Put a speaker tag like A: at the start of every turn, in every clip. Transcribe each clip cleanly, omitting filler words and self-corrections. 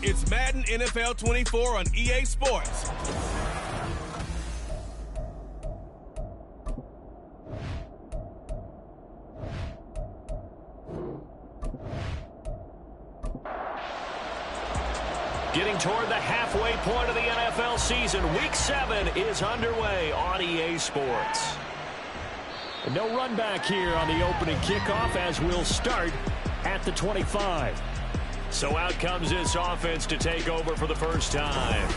A: It's Madden NFL 24 on EA Sports.
B: Getting toward the halfway point of the NFL season. Week 7 is underway on EA Sports. No run back here on the opening kickoff as we'll start at the 25. So out comes this offense to take over for the first time.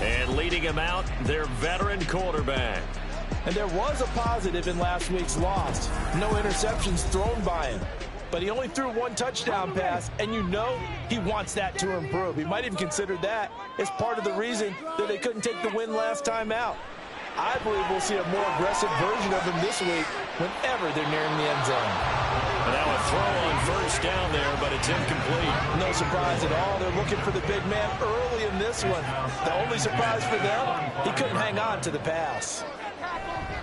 B: And leading him out, their veteran quarterback.
C: And there was a positive in last week's loss. No interceptions thrown by him. But he only threw one touchdown pass, and you know he wants that to improve. He might even consider that as part of the reason that they couldn't take the win last time out. I believe we'll see a more aggressive version of him this week whenever they're nearing the end zone.
B: And now a throw on first down there, but it's incomplete.
C: No surprise at all. They're looking for the big man early in this one. The only surprise for them, he couldn't hang on to the pass.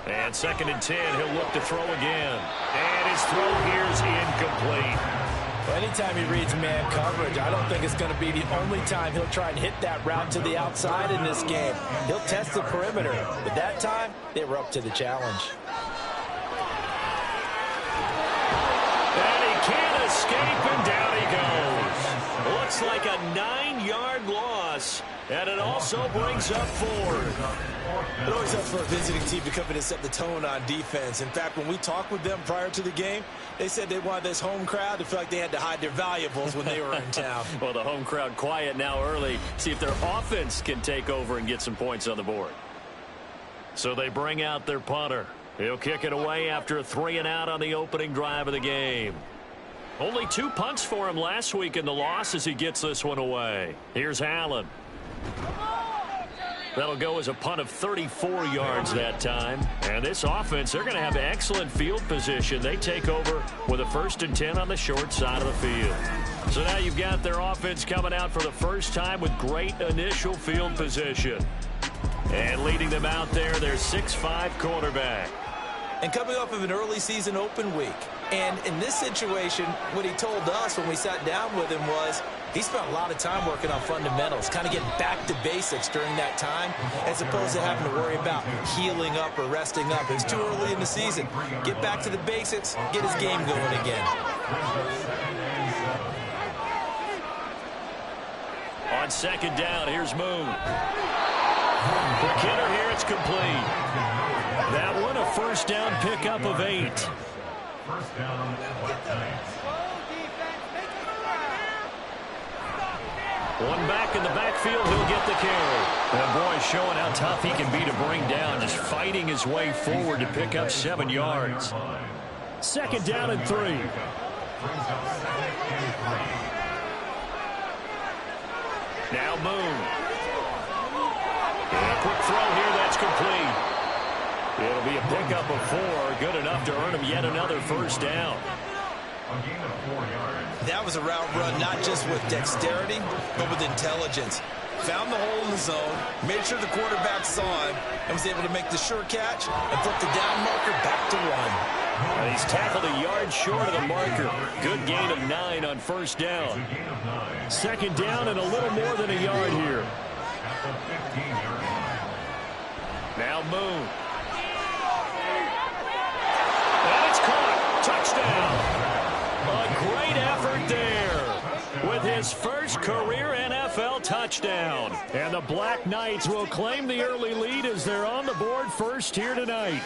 B: And 2nd and 10, he'll look to throw again. And his throw here is incomplete.
C: Well, anytime he reads man coverage, I don't think it's going to be the only time he'll try and hit that route to the outside in this game. He'll test the perimeter, but that time, they were up to the challenge.
B: And he can't escape, and down he goes. Looks like a 9-yard loss, and it also brings up 4.
C: It always helps for a visiting team to come in and set the tone on defense. In fact, when we talked with them prior to the game, they said they wanted this home crowd to feel like they had to hide their valuables when they were in town.
B: Well, the home crowd quiet now early. See if their offense can take over and get some points on the board. So they bring out their punter. He'll kick it away after a 3-and-out on the opening drive of the game. Only 2 punts for him last week in the loss as he gets this one away. Here's Allen. That'll go as a punt of 34 yards that time. And this offense, they're going to have excellent field position. They take over with a 1st and 10 on the short side of the field. So now you've got their offense coming out for the first time with great initial field position. And leading them out there, their 6'5" quarterback.
C: And coming off of an early season open week. And in this situation, what he told us when we sat down with him was he spent a lot of time working on fundamentals, kind of getting back to basics during that time, as opposed to having to worry about healing up or resting up. It's too early in the season. Get back to the basics, get his game going again.
B: On 2nd down, here's Moon. For Kidder here, it's complete. That one, a 1st down pickup of 8.
D: First down,
B: One back in the backfield, he'll get the carry. That boy showing how tough he can be to bring down, just fighting his way forward to pick up 7 yards. 2nd down and 3. Now Moon. And a quick throw here, that's complete. It'll be a pickup of 4, good enough to earn him yet another 1st down.
C: That was a route run not just with dexterity, but with intelligence. Found the hole in the zone, made sure the quarterback saw him, and was able to make the sure catch and flip the down marker back to 1.
B: And he's tackled a yard short of the marker. Good gain of 9 on 1st down. 2nd down and a little more than a yard here. Now Moon. And it's caught. Touchdown. A great effort there with his first career NFL touchdown. And the Black Knights will claim the early lead as they're on the board first here tonight.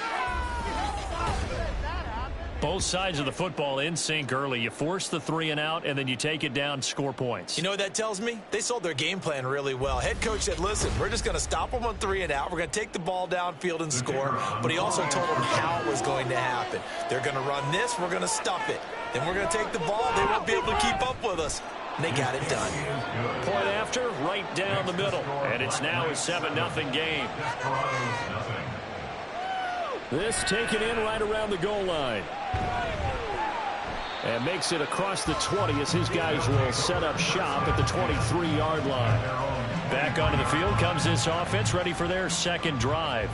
B: Both sides of the football in sync early. You force the 3-and-out, and then you take it down, score points.
C: You know what that tells me? They sold their game plan really well. Head coach said, listen, we're just going to stop them on 3-and-out. We're going to take the ball downfield and score. But he also told them how it was going to happen. They're going to run this. We're going to stuff it. Then we're going to take the ball. They won't be able to keep up with us. And they got it done.
B: Point after, right down the middle. And it's now a 7-0 game. This taken in right around the goal line. And makes it across the 20 as his guys will set up shop at the 23-yard line. Back onto the field comes this offense, ready for their 2nd drive.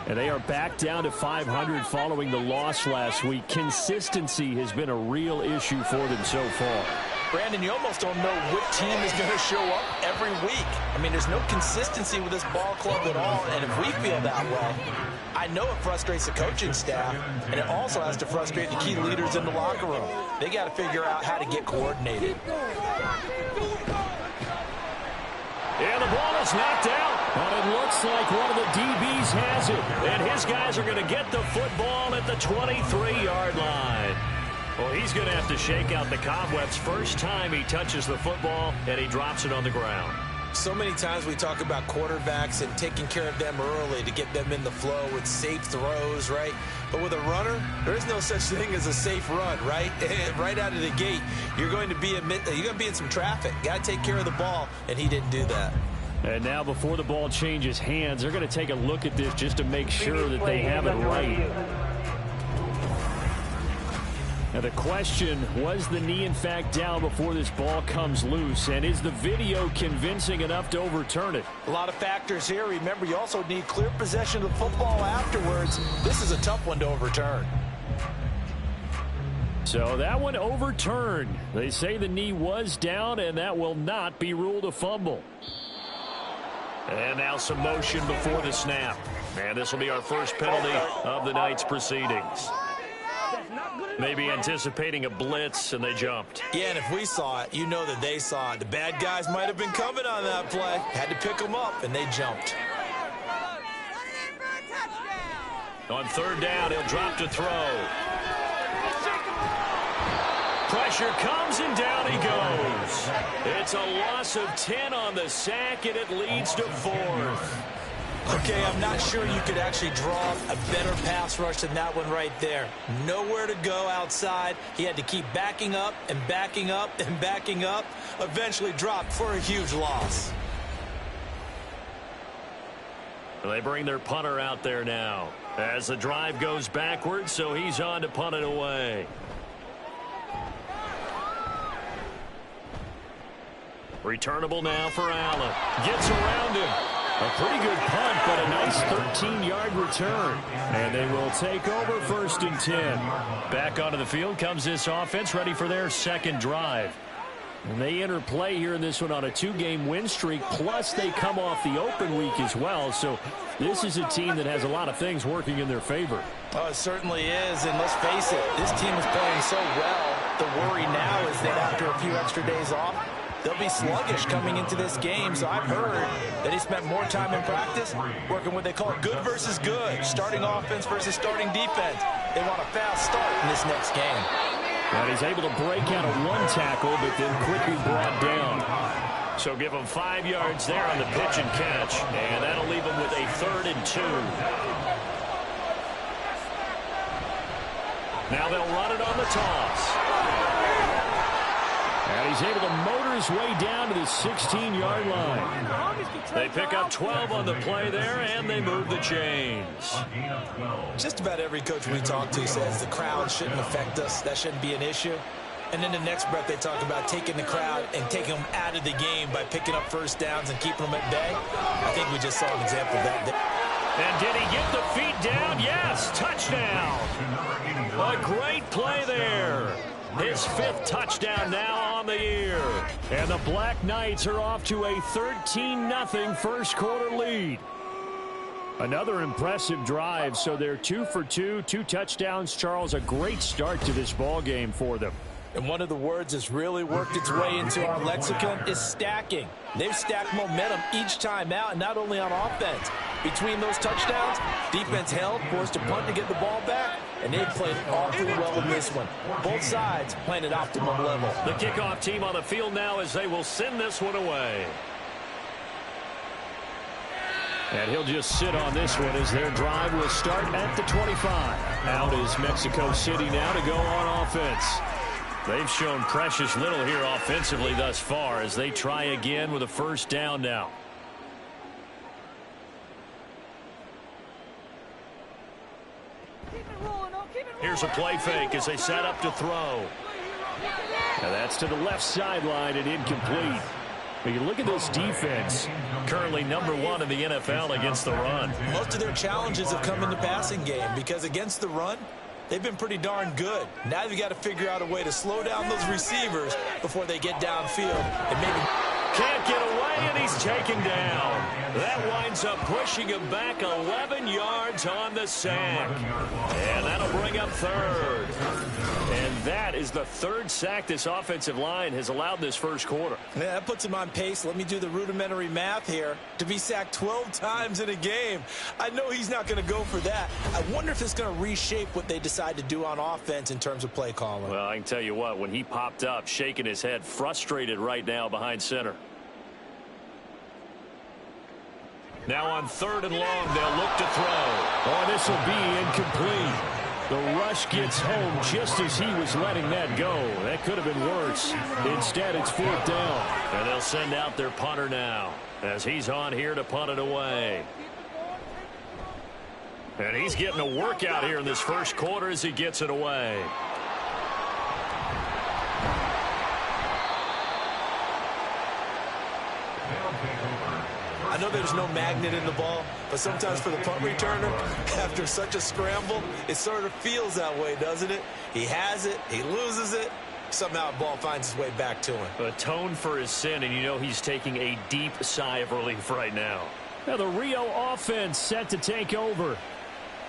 B: And they are back down to 500 following the loss last week. Consistency has been a real issue for them so far.
C: Brandon, you almost don't know what team is going to show up every week. I mean, there's no consistency with this ball club at all, and if we feel that way, I know it frustrates the coaching staff, and it also has to frustrate the key leaders in the locker room. They got to figure out how to get coordinated.
B: And the ball is knocked out, but it looks like one of the DBs has it, and his guys are going to get the football at the 23-yard line. Well, he's going to have to shake out the cobwebs first time he touches the football, and he drops it on the ground.
C: So many times we talk about quarterbacks and taking care of them early to get them in the flow with safe throws, right? But with a runner, there is no such thing as a safe run, right? Right out of the gate, you're going to be in some traffic. Got to take care of the ball, and he didn't do that.
B: And now before the ball changes hands, they're going to take a look at this just to make sure that they have it right. Now the question, was the knee in fact down before this ball comes loose? And is the video convincing enough to overturn it?
C: A lot of factors here. Remember, you also need clear possession of the football afterwards. This is a tough one to overturn.
B: So that one overturned. They say the knee was down, and that will not be ruled a fumble. And now some motion before the snap. And this will be our first penalty of the night's proceedings. Maybe anticipating a blitz, and they jumped.
C: Yeah, and if we saw it, you know that they saw it. The bad guys might have been coming on that play. Had to pick them up, and they jumped.
B: On third down, he'll drop to throw. Pressure comes, and down he goes. It's a loss of 10 on the sack, and it leads to fourth.
C: Okay, I'm not sure you could actually draw a better pass rush than that one right there. Nowhere to go outside. He had to keep backing up and backing up and backing up. Eventually dropped for a huge loss.
B: They bring their punter out there now as the drive goes backwards, so he's on to punt it away. Returnable now for Allen. Gets around him. A pretty good punt, but a nice 13-yard return. And they will take over first and 10. Back onto the field comes this offense, ready for their second drive. And they enter play here in this one on a 2-game win streak, plus they come off the open week as well. So this is a team that has a lot of things working in their favor.
C: Oh, it certainly is, and let's face it, this team is playing so well. The worry now is that after a few extra days off, they'll be sluggish coming into this game. So I've heard that he spent more time in practice working what they call good versus good, starting offense versus starting defense. They want a fast start in this next game.
B: And he's able to break out of one tackle, but then quickly brought down. So give him 5 yards there on the pitch and catch, and that'll leave him with a 3rd and 2. Now they'll run it on the toss. And he's able to motor his way down to the 16-yard line. They pick up 12 on the play there, and they move the chains.
C: Just about every coach we talk to says the crowd shouldn't affect us. That shouldn't be an issue. And in the next breath, they talk about taking the crowd and taking them out of the game by picking up first downs and keeping them at bay. I think we just saw an example of that.
B: And did he get the feet down? Yes, touchdown. A great play there. His 5th touchdown now on the year. And the Black Knights are off to a 13-0 first quarter lead. Another impressive drive, so they're 2 for 2, 2 touchdowns. Charles, a great start to this ball game for them.
C: And one of the words that's really worked its way into our lexicon is stacking. They've stacked momentum each time out, and not only on offense. Between those touchdowns, defense held, forced a punt to get the ball back, and they've played awfully well in this one. Both sides playing at optimum level.
B: The kickoff team on the field now as they will send this one away. And he'll just sit on this one as their drive will start at the 25. Out is Mexico City now to go on offense. They've shown precious little here offensively thus far as they try again with a first down now. Here's a play fake as they set up to throw. Now that's to the left sideline and incomplete. But you look at this defense, currently #1 in the NFL against the run.
C: Most of their challenges have come in the passing game because against the run, They've been pretty darn good. Now you've got to figure out a way to slow down those receivers before they get downfield. And maybe
B: can't get away, and he's taken down. That winds up pushing him back 11 yards on the sack. And that'll bring up third. And that is the third sack this offensive line has allowed this first quarter.
C: Yeah, that puts him on pace. Let me do the rudimentary math here. To be sacked 12 times in a game, I know he's not going to go for that. I wonder if it's going to reshape what they decide to do on offense in terms of play calling.
B: Well, I can tell you what, when he popped up, shaking his head, frustrated right now behind center. Now on 3rd and long, they'll look to throw. Oh, this will be incomplete. The rush gets home just as he was letting that go. That could have been worse. Instead, it's 4th down. And they'll send out their punter now as he's on here to punt it away. And he's getting a workout here in this first quarter as he gets it away.
C: I know there's no magnet in the ball, but sometimes for the punt returner, after such a scramble, it sort of feels that way, doesn't it? He has it, he loses it, somehow the ball finds its way back to him.
B: Atone for his sin, and you know he's taking a deep sigh of relief right now. Now the Rio offense set to take over.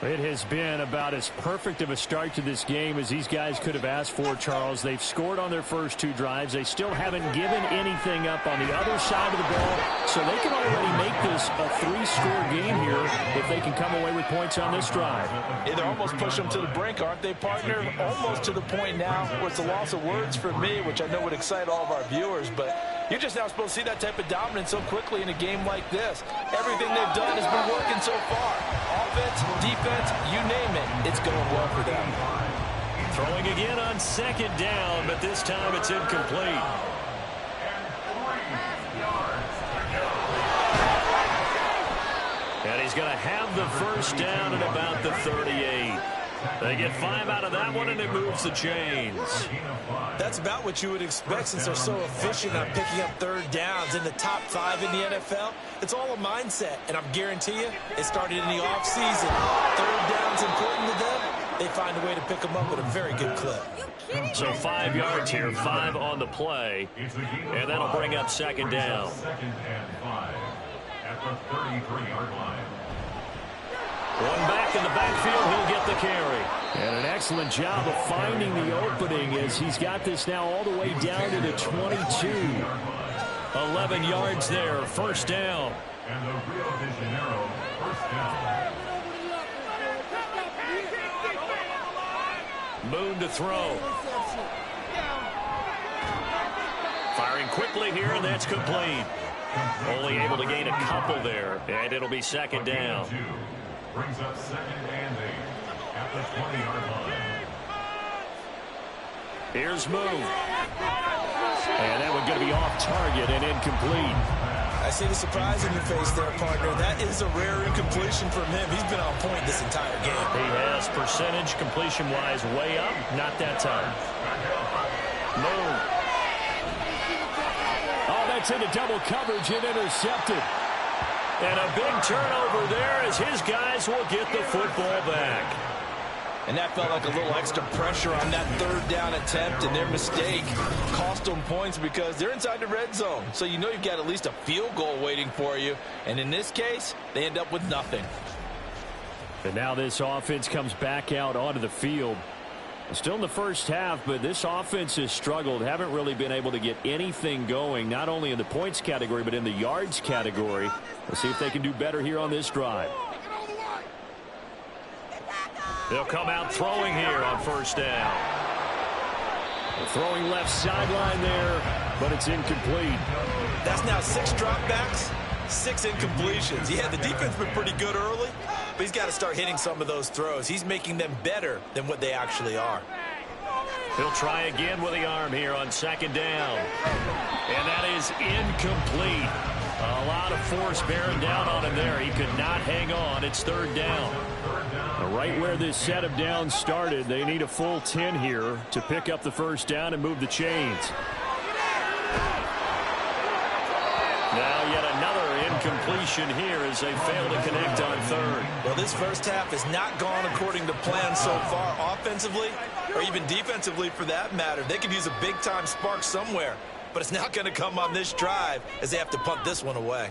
B: It has been about as perfect of a start to this game as these guys could have asked for, Charles. They've scored on their first 2 drives. They still haven't given anything up on the other side of the ball, so they can already make this a 3-score game here if they can come away with points on this drive.
C: Yeah, they're almost pushing them to the brink, aren't they, partner? Almost to the point now where it's a loss of words for me, which I know would excite all of our viewers, but you're just now supposed to see that type of dominance so quickly in a game like this. Everything they've done has been working so far. Offense, defense, you name it, it's going well for them.
B: Throwing again on 2nd down, but this time it's incomplete. And he's going to have the first down at about the 38. They get 5 out of that one, and it moves the chains.
C: That's about what you would expect since they're so efficient on picking up 3rd downs in the top 5 in the NFL. It's all a mindset, and I guarantee you, it started in the offseason. 3rd down's important to them. They find a way to pick them up at a very good clip.
B: So 5 yards here, 5 on the play, and that'll bring up 2nd down.
D: 2nd and 5 at the 33-yard line.
B: One back in the backfield, he'll get the carry. And an excellent job of finding the opening as he's got this now all the way down to the 22. 11 yards there, 1st down.
D: And the Rio de Janeiro 1st down.
B: Moon to throw. Firing quickly here, and that's complete. Only able to gain a couple there, and it'll be 2nd down.
D: Brings up 2nd and 8 at the 20-yard line.
B: Here's Moon. And that one going to be off target and incomplete.
C: I see the surprise in your face there, partner. That is a rare incompletion from him. He's been on point this entire game.
B: He has percentage completion-wise way up. Not that time. Moon. Oh, that's into double coverage and intercepted. And a big turnover there as his guys will get the football back.
C: And that felt like a little extra pressure on that 3rd down attempt, and their mistake cost them points because they're inside the red zone. So you know you've got at least a field goal waiting for you. And in this case, they end up with nothing.
B: And now this offense comes back out onto the field. Still in the first half, but this offense has struggled. Haven't really been able to get anything going, not only in the points category, but in the yards category. Let's see if they can do better here on this drive. They'll come out throwing here on 1st down. Throwing left sideline there, but it's incomplete.
C: That's now 6 dropbacks, 6 incompletions. Yeah, the defense been pretty good early, but he's got to start hitting some of those throws. He's making them better than what they actually are.
B: He'll try again with the arm here on 2nd down. And that is incomplete. A lot of force bearing down on him there. He could not hang on. It's 3rd down. Right where this set of downs started, they need a full 10 here to pick up the 1st down and move the chains. Now yet another incompletion here as they fail to connect on third.
C: Well, this first half has not gone according to plan so far offensively or even defensively for that matter. They could use a big-time spark somewhere, but it's not going to come on this drive as they have to punt this one away.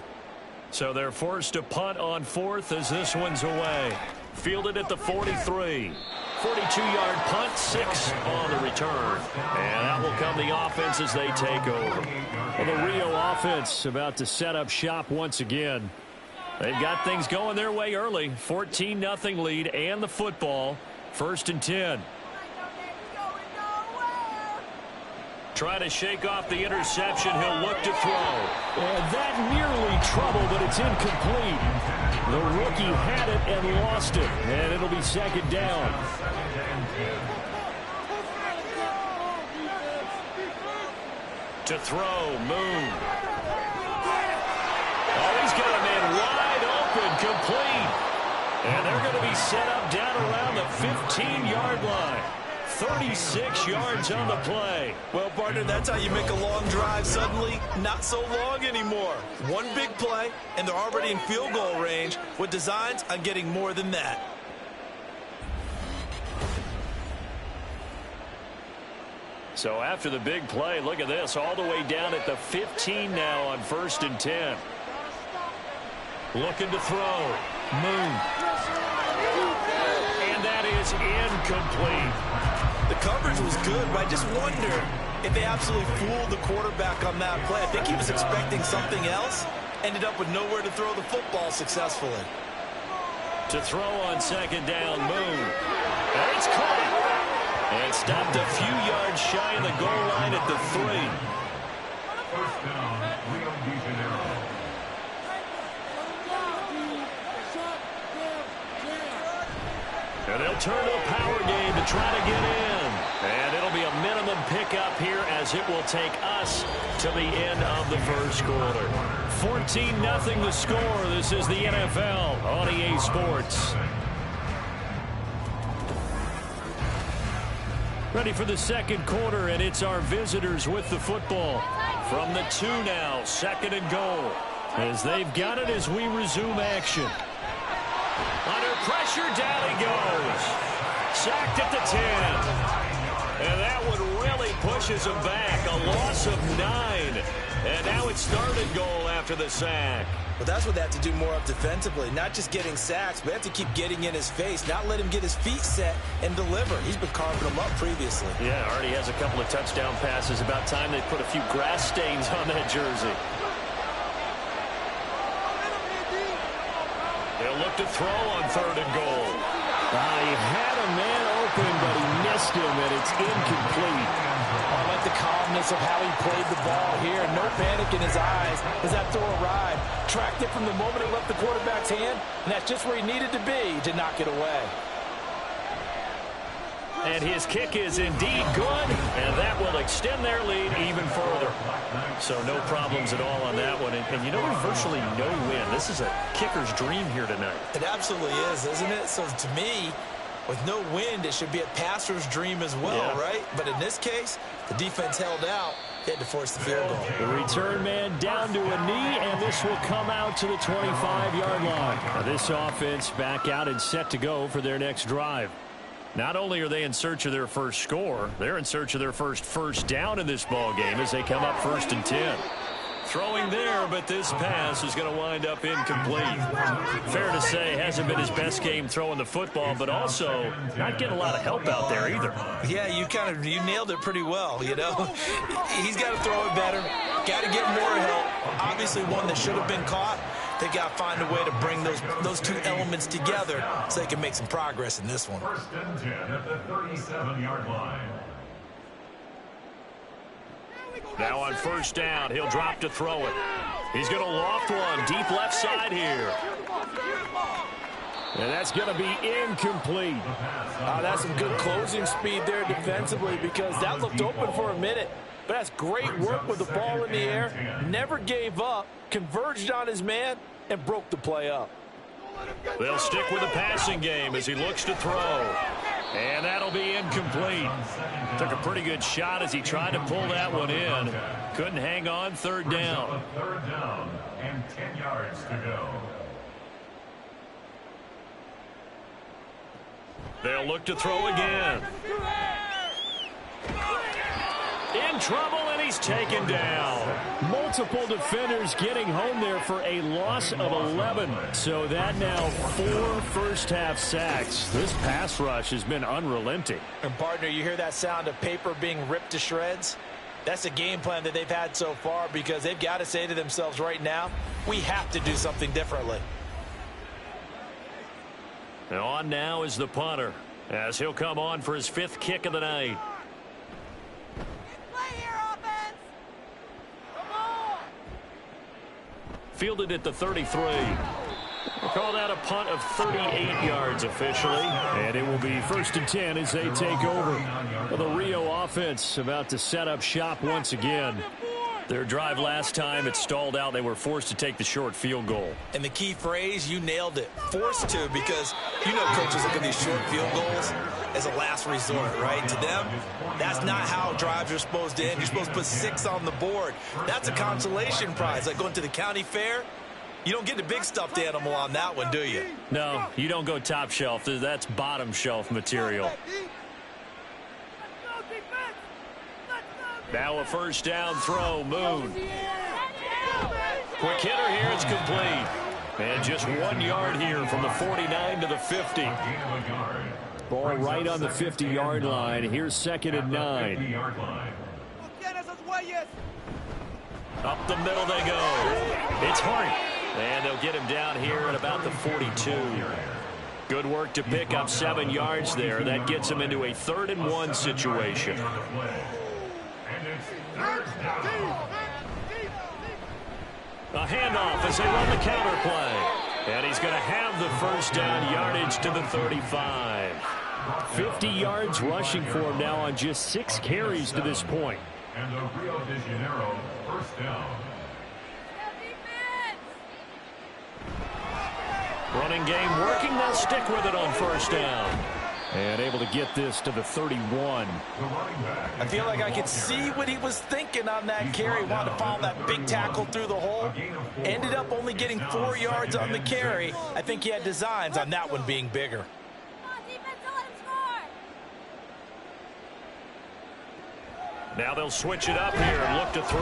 B: So they're forced to punt on fourth as this one's away. Fielded at the 43. 42-yard punt, 6 on the return. And that will come the offense as they take over. Well, the Rio offense about to set up shop once again. They've got things going their way early. 14-0 lead and the football. 1st and 10. Trying to shake off the interception. He'll look to throw. And that nearly trouble, but it's incomplete. The rookie had it and lost it. And it'll be 2nd down. To throw, Moon. Oh, he's got a man wide open, complete. And they're going to be set up down around the 15-yard line. 36 yards on the play.
C: Well, partner, that's how you make a long drive suddenly not so long anymore. One big play, and they're already in field goal range with designs on getting more than that.
B: So after the big play, look at this, all the way down at the 15 now on 1st and 10. Looking to throw. Moon. And that is incomplete.
C: The coverage was good, but I just wonder if they absolutely fooled the quarterback on that play. I think he was expecting something else, ended up with nowhere to throw the football successfully.
B: To throw on 2nd down, Moon. And it's caught. And stopped a few yards shy of the goal line at the 3.
D: 1st down, Rio de Janeiro.
B: And they'll turn to a power game to try to get in. And it'll be a minimum pickup here as it will take us to the end of the 1st quarter. 14-0 the score. This is the NFL on EA Sports. Ready for the 2nd quarter, and it's our visitors with the football. From the 2 now, 2nd and goal. As they've got it as we resume action. Under pressure, down he goes. Sacked at the 10. And that one really pushes him back. A loss of 9. And now it's 3rd and goal after the sack.
C: But that's what they have to do more of defensively. Not just getting sacks, but they have to keep getting in his face. Not let him get his feet set and deliver. He's been carving them up previously.
B: Yeah, already has a couple of touchdown passes. About time they put a few grass stains on that jersey. They'll look to throw on 3rd and goal. He had a man open, but he missed him, and it's incomplete.
C: I like the calmness of how he played the ball here. No panic in his eyes as that throw arrived. Tracked it from the moment it left the quarterback's hand, and that's just where he needed to be to knock it away.
B: And his kick is indeed good, and that will extend their lead even further. So no problems at all on that one. And you know, there's virtually no win. This is a kicker's dream here tonight.
C: It absolutely is, isn't it? So to me, with no wind, it should be a passer's dream as well, right? But in this case, the defense held out. They had to force the field goal.
B: The return man down to a knee, and this will come out to the 25-yard line. Now this offense back out and set to go for their next drive. Not only are they in search of their first score, they're in search of their first down in this ball game as they come up 1st and 10. Throwing there, but this pass is going to wind up incomplete. Fair to say, hasn't been his best game throwing the football, but also not getting a lot of help out there either.
C: Yeah, you nailed it pretty well, you know. He's got to throw it better, got to get more help. Obviously one that should have been caught. They got to find a way to bring those two elements together so they can make some progress in this one.
D: 1st and 10 at the 37-yard line.
B: Now on 1st down, he'll drop to throw it. He's going to loft one deep left side here. And that's going to be incomplete.
C: That's some good closing speed there defensively because that looked open for a minute. But that's great work with the ball in the air. Never gave up, converged on his man, and broke the play up.
B: They'll stick with the passing game as he looks to throw. And that'll be incomplete. Took a pretty good shot as he tried to pull that one in. Couldn't hang on. Third down.
D: Third down and 10 yards to go.
B: They'll look to throw again. In trouble, and he's taken down. Multiple defenders getting home there for a loss of 11. So that now 4 first-half sacks. This pass rush has been unrelenting.
C: And, partner, you hear that sound of paper being ripped to shreds? That's a game plan that they've had so far because they've got to say to themselves right now, we have to do something differently.
B: And on now is the punter as he'll come on for his 5th kick of the night. Fielded at the 33. We'll call that a punt of 38 yards officially. And it will be 1st and 10 as they take over. The Rio offense about to set up shop once again. Their drive last time, it stalled out. They were forced to take the short field goal.
C: And the key phrase, you nailed it. Forced to, because you know coaches look at these short field goals as a last resort, right? To them, that's not how drives are supposed to end. You're supposed to put 6 on the board. That's a consolation prize. Like going to the county fair, you don't get the big stuffed animal on that one, do you?
B: No, you don't go top shelf. That's bottom shelf material. Now a first down throw, Moon. Quick hitter here, it's complete. And just 1 yard here from the 49 to the 50. Ball right on the 50-yard line. Here's 2nd and 9. Up the middle they go. It's Hart. And they'll get him down here at about the 42. Good work to pick up 7 yards there. That gets him into a 3rd and 1 situation. A handoff as they run the counter play. And he's going to have the first down, yardage to the 35. 50 yards rushing for him now on just 6 carries to this point.
D: And the Rio de Janeiro first down.
B: Running game working. They'll stick with it on first down. And able to get this to the 31.
C: I feel like I could see what he was thinking on that carry. Wanted to follow that big tackle through the hole. Ended up only getting 4 yards on the carry. I think he had designs on that one being bigger.
B: Now they'll switch it up here and look to throw.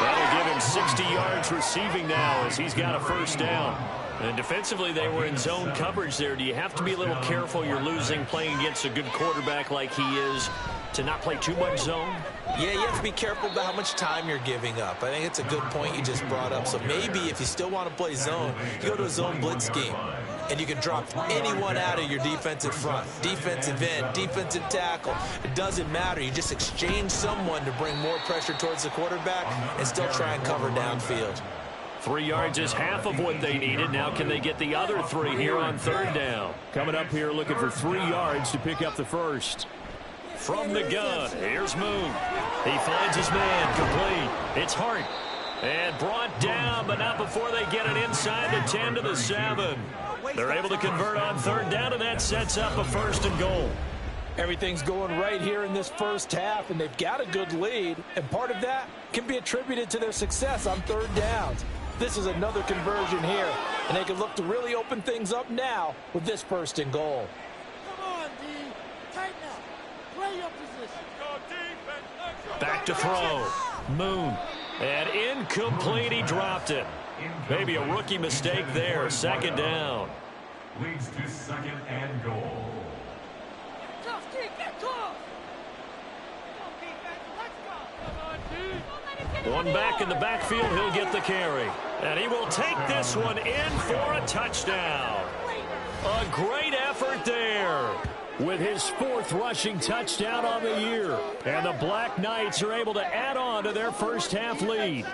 B: That'll give him 60 yards receiving now as he's got a first down. And defensively, they were in zone coverage there. Do you have to be a little careful? You're losing playing against a good quarterback like he is to not play too much zone?
C: Yeah, you have to be careful about how much time you're giving up. I think it's a good point you just brought up. So maybe if you still want to play zone, you go to a zone blitz scheme. And you can drop anyone out of your defensive front. Defensive end, defensive tackle. It doesn't matter. You just exchange someone to bring more pressure towards the quarterback and still try and cover downfield.
B: 3 yards is half of what they needed. Now can they get the other 3 here on 3rd down? Coming up here looking for 3 yards to pick up the first. From the gun, here's Moon. He finds his man, complete. It's Hart. And brought down, but not before they get it inside the 10 to the 7. They're able to convert on 3rd down, and that sets up a 1st and goal.
C: Everything's going right here in this first half, and they've got a good lead, and part of that can be attributed to their success on 3rd downs. This is another conversion here, and they can look to really open things up now with this 1st and goal.
E: Come on, D. Tighten up. Play your position.
B: Back to throw. Moon. And incomplete. He dropped it. Maybe a rookie mistake there. 2nd down.
D: Leads to 2nd and goal.
E: Tough kick. Get tough. Let's go. Come on, D.
B: One back in the backfield. He'll get the carry. And he will take this one in for a touchdown. A great effort there. With his 4th rushing touchdown on the year. And the Black Knights are able to add on to their first half lead.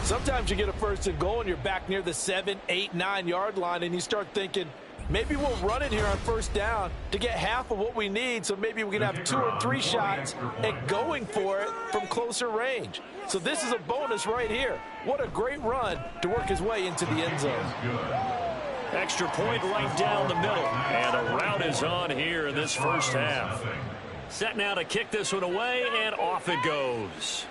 C: Sometimes you get a 1st and goal and you're back near the 7, 8, 9 yard line and you start thinking, maybe we'll run it here on 1st down to get half of what we need, so maybe we can have 2 or 3 shots at going for it from closer range. So this is a bonus right here. What a great run to work his way into the end zone.
B: Extra point right down the middle. And a rout is on here in this first half. Set now to kick this one away, and off it goes.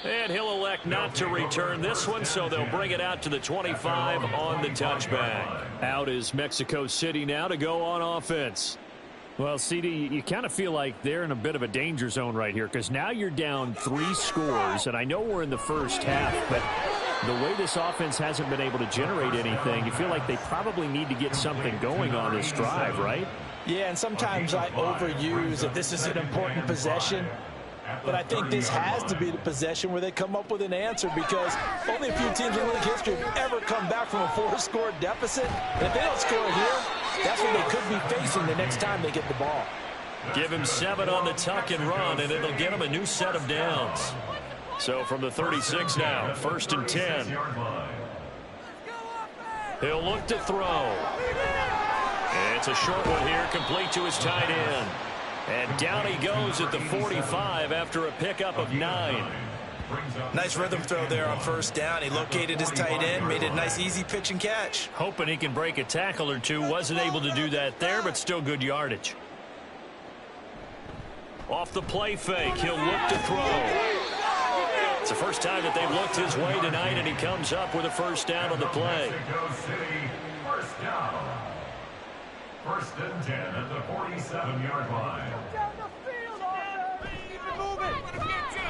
B: And he'll elect not to return this one, so they'll bring it out to the 25 on the touchback. Out is Mexico City now to go on offense.
F: Well, CD, you kind of feel like they're in a bit of a danger zone right here because now you're down 3 scores, and I know we're in the first half, but the way this offense hasn't been able to generate anything, you feel like they probably need to get something going on this drive, right?
C: Yeah, and sometimes I overuse that this is an important possession. But I think this has to be the possession where they come up with an answer because only a few teams in league history have ever come back from a 4-score deficit. And if they don't score here, that's what they could be facing the next time they get the ball.
B: Give him 7 on the tuck and run, and it'll get him a new set of downs. So from the 36 now, 1st and 10. He'll look to throw. It's a short one here, complete to his tight end. And down he goes at the 45 after a pickup of 9.
C: Nice rhythm throw there on 1st down. He located his tight end, made it a nice easy pitch and catch.
B: Hoping he can break a tackle or two. Wasn't able to do that there, but still good yardage. Off the play fake, he'll look to throw. It's the first time that they've looked his way tonight, and he comes up with a 1st down on the play.
D: First down. 1st and 10 at the 47-yard line.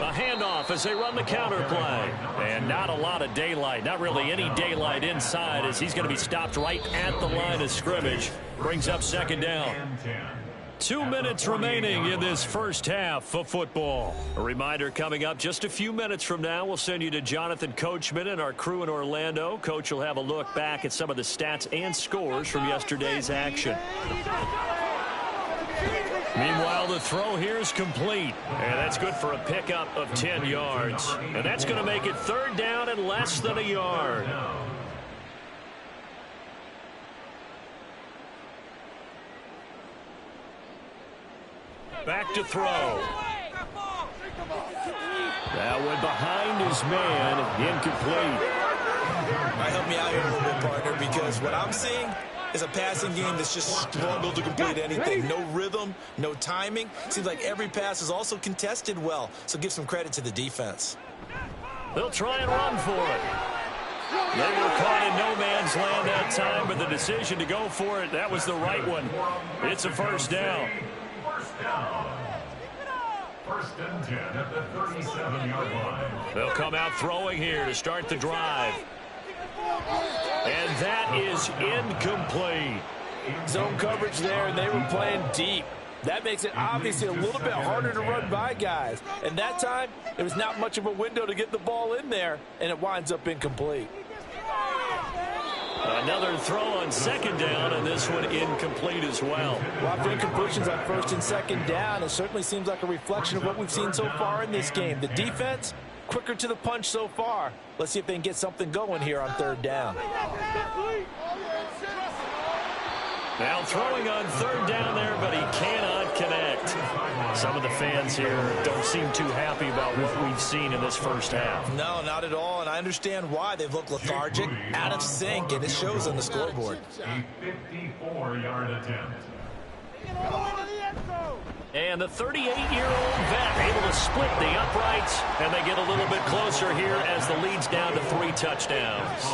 B: A handoff as they run the counter play. And not a lot of daylight, not really any daylight inside as he's going to be stopped right at the line of scrimmage. Brings up 2nd down. 2 minutes remaining in this first half of football. A reminder coming up just a few minutes from now, we'll send you to Jonathan Coachman and our crew in Orlando. Coach will have a look back at some of the stats and scores from yesterday's action. Meanwhile, the throw here is complete. And that's good for a pickup of 10 yards. And that's going to make it 3rd down and less than a yard. Back to throw. That one behind his man, incomplete.
C: All right, help me out here a little bit, partner, because what I'm seeing is a passing game that's just struggled to complete anything. No rhythm, no timing. Seems like every pass is also contested well, so give some credit to the defense.
B: They'll try and run for it. They were caught in no man's land that time, but the decision to go for it, that was the right one. It's a 1st down.
D: 1st and 10 at the 37-yard line.
B: They'll come out throwing here to start the drive. And that is incomplete.
C: Zone coverage there, and they were playing deep. That makes it obviously a little bit harder to run by guys. And that time, there was not much of a window to get the ball in there, and it winds up incomplete.
B: Another throw on 2nd down, and this one incomplete as well.
C: Well, after incompletions on 1st and 2nd down, it certainly seems like a reflection of what we've seen so far in this game. The defense, quicker to the punch so far. Let's see if they can get something going here on 3rd down.
B: Now throwing on 3rd down there, but he cannot connect. Some of the fans here don't seem too happy about what we've seen in this first half.
C: No, not at all, and I understand why. They've looked lethargic, out of sync, and it shows on the scoreboard.
D: A 54-yard attempt.
B: And the 38-year-old vet able to split the uprights, and they get a little bit closer here as the lead's down to 3 touchdowns.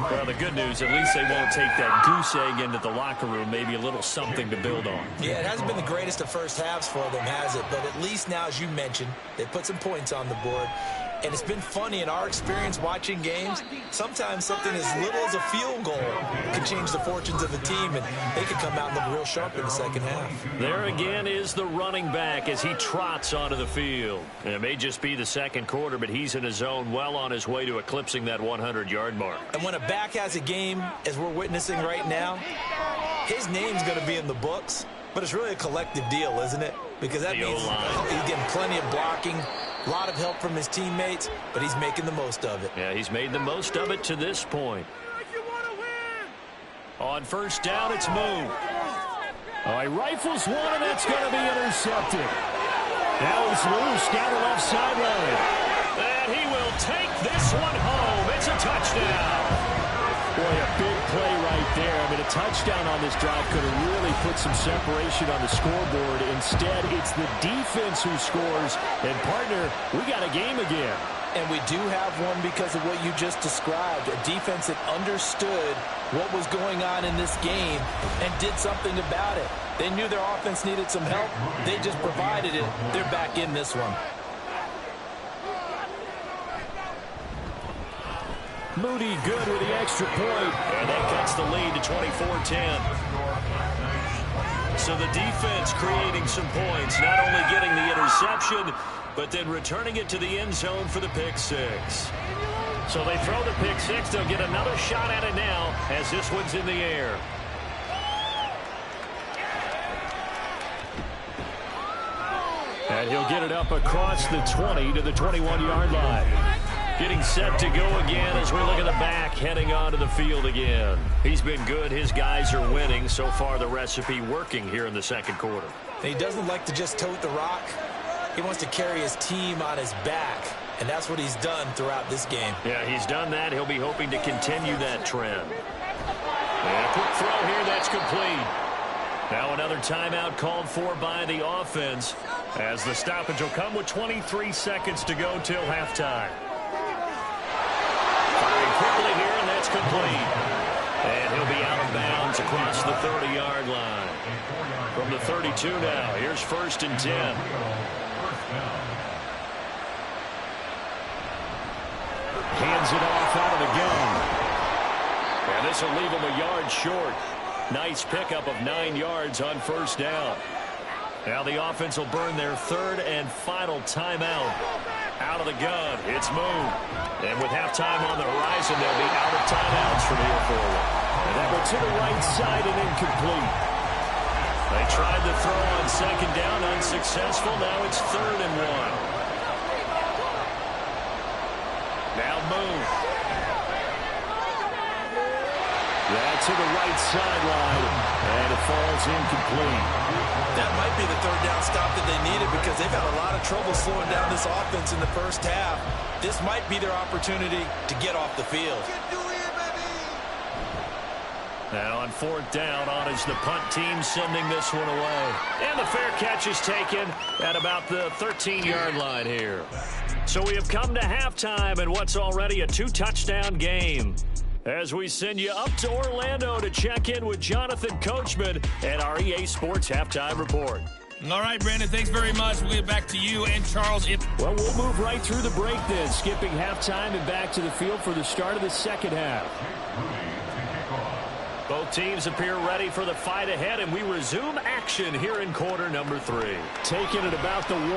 B: Well, the good news, at least they won't take that goose egg into the locker room, maybe a little something to build on.
C: Yeah, it hasn't been the greatest of first halves for them, has it? But at least now, as you mentioned, they put some points on the board. And it's been funny in our experience watching games. Sometimes something as little as a field goal can change the fortunes of a team, and they could come out and look real sharp in the second half.
B: There again is the running back as he trots onto the field. And it may just be the second quarter, but he's in his zone, well on his way to eclipsing that 100-yard mark.
C: And when a back has a game, as we're witnessing right now, his name's going to be in the books, but it's really a collective deal, isn't it? Because that means he's getting plenty of blocking, a lot of help from his teammates, but he's making the most of it.
B: Yeah, he's made the most of it to this point. On 1st down, it's moved.
F: All right, rifles one, and that's going to be intercepted. Now it's loose down the left sideline.
B: And he will take this one home. It's a touchdown.
F: Boy, a big play right there. I mean, a touchdown on this drive could have really put some separation on the scoreboard. Instead, it's the defense who scores. And, partner, we got a game again.
C: And we do have one because of what you just described. A defense that understood what was going on in this game and did something about it. They knew their offense needed some help. They just provided it. They're back in this one.
B: Moody good with the extra point, and that cuts the lead to 24-10. So the defense creating some points, not only getting the interception, but then returning it to the end zone for the pick six. So they throw the pick six. They'll get another shot at it now as this one's in the air. And he'll get it up across the 20 to the 21-yard line. Getting set to go again as we look at the back, heading onto the field again. He's been good. His guys are winning. So far, the recipe working here in the second quarter.
C: He doesn't like to just tote the rock. He wants to carry his team on his back, and that's what he's done throughout this game.
B: Yeah, he's done that. He'll be hoping to continue that trend. And a quick throw here, that's complete. Now another timeout called for by the offense as the stoppage will come with 23 seconds to go till halftime. Firing quickly here, and that's complete. And he'll be out of bounds across the 30-yard line. From the 32 now, here's 1st and 10. Hands it off out of the gun. And this will leave him a yard short. Nice pickup of 9 yards on 1st down. Now the offense will burn their 3rd and final timeout. Out of the gun, it's Moon. And with halftime on the horizon, they'll be out of timeouts from here forward. And that one to the right side and incomplete. They tried the throw on 2nd down, unsuccessful. Now it's 3rd and 1. Now Moon. That to the right sideline, and it falls incomplete.
C: That might be the 3rd down stop that they needed because they've had a lot of trouble slowing down this offense in the first half. This might be their opportunity to get off the field.
B: Now on 4th down, on is the punt team sending this one away. And the fair catch is taken at about the 13-yard line here. So we have come to halftime in what's already a 2-touchdown game. As we send you up to Orlando to check in with Jonathan Coachman and our EA Sports Halftime Report.
A: All right, Brandon, thanks very much. We'll get back to you and Charles.
F: Well, we'll move right through the break then, skipping halftime and back to the field for the start of the second half.
B: Both teams appear ready for the fight ahead, and we resume action here in quarter number 3.
F: Taking it about the 1.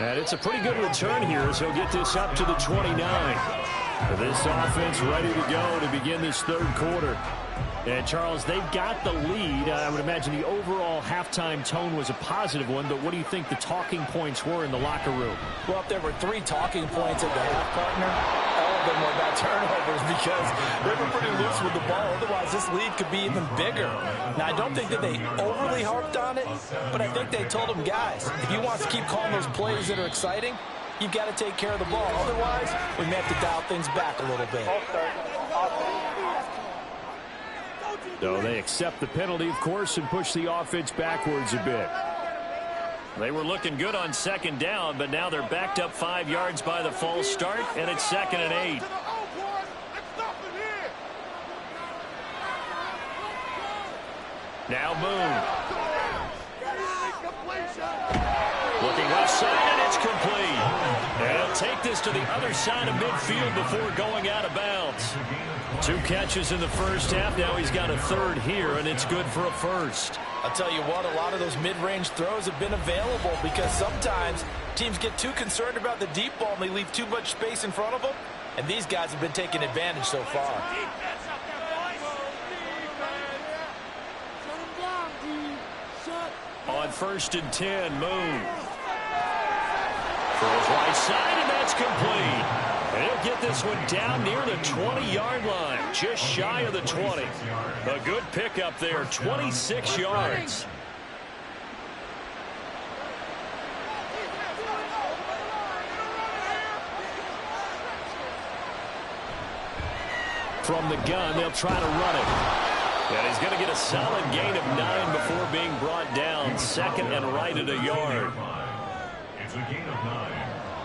F: And it's a pretty good return here as he'll get this up to the 29. This offense ready to go to begin this 3rd quarter. And, Charles, they've got the lead. I would imagine the overall halftime tone was a positive one, but what do you think the talking points were in the locker room?
C: Well, if there were 3 talking points at the half, partner, all of them were about turnovers because they were pretty loose with the ball. Otherwise, this lead could be even bigger. Now, I don't think that they overly harped on it, but I think they told them, guys, if you want to keep calling those plays that are exciting, you've got to take care of the ball. Otherwise, we may have to dial things back a little bit.
F: So they accept the penalty, of course, and push the offense backwards a bit.
B: They were looking good on 2nd down, but now they're backed up 5 yards by the false start, and it's 2nd and 8. Now Moon. Looking left side, and it's complete. And he'll take this to the other side of midfield before going out of bounds. 2 catches in the first half. Now he's got a 3rd here, and it's good for a 1st.
C: I'll tell you what, a lot of those mid-range throws have been available because sometimes teams get too concerned about the deep ball and they leave too much space in front of them, and these guys have been taking advantage so far.
B: On 1st and 10, Moon. Throws right side, and that's complete. And he'll get this one down near the 20-yard line, just shy of the 20. A good pickup there, 26 yards. from the gun. They'll try to run it. And he's going to get a solid gain of 9 before being brought down. Second and right at a yard.
D: It's a gain of 9.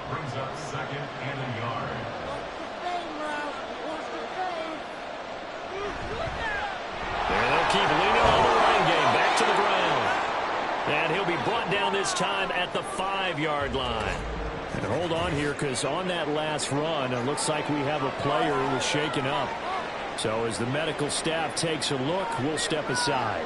D: Brings up second and a yard.
B: There they'll keep leaning on the running game. Back to the ground. And he'll be brought down this time at the 5-yard line.
F: And hold on here, because on that last run, it looks like we have a player who was shaken up. So as the medical staff takes a look, we'll step aside.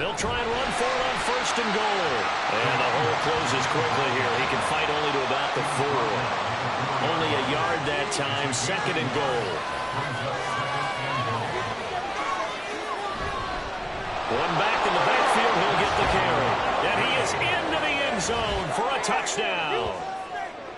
B: They'll try and run for it on first and goal. And the hole closes quickly here. He can fight only to about the 4. Only a yard that time. Second and goal. One back in the backfield. He'll get the carry. And he is into the end zone for a touchdown.